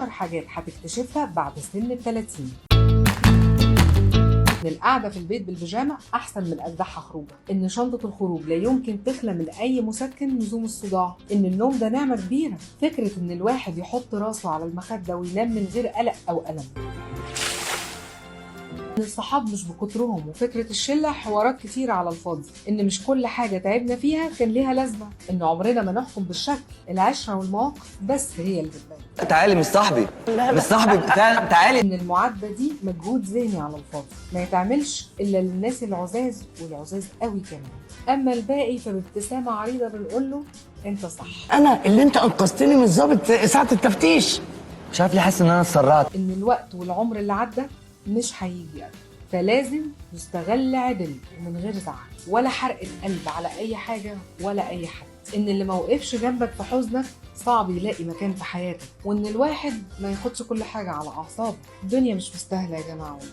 10 حاجات هتكتشفها بعد سن ال30. إن القعدة في البيت بالبيجامة أحسن من أجدعها خروجة، إن شنطة الخروج لا يمكن تخلى من أي مسكن لزوم الصداع، إن النوم ده نعمة كبيرة، فكرة إن الواحد يحط راسه على المخدة وينام من غير قلق أو ألم، إن الصحاب مش بكترهم وفكرة الشلة حوارات كتير على الفاضي، إن مش كل حاجة تعبنا فيها كان ليها لازمة، إن عمرنا ما نحكم بالشكل، العشرة والمواقف بس هي اللي بتبان. تعالي مش صاحبي، مش صاحبي فعلا، تعالي. إن المعاتبة دي مجهود ذهني على الفاضي، ما يتعملش إلا للناس العزاز والعزاز قوي كمان، أما الباقي فبابتسامة عريضة بنقول له أنت صح. انا اللي انت انقذتني من ضابط ساعه التفتيش. مش عارف ليه حاسس ان انا اتسرعت. إن الوقت والعمر اللي عدى مش هيجي أبدا، فلازم يستغل عدل ومن غير زعل ولا حرق القلب على أي حاجة ولا أي حد. إن اللي موقفش جنبك في حزنك صعب يلاقي مكان في حياتك، وإن الواحد ما ياخدش كل حاجة على أعصابه. الدنيا مش مستاهلة يا جماعة والله.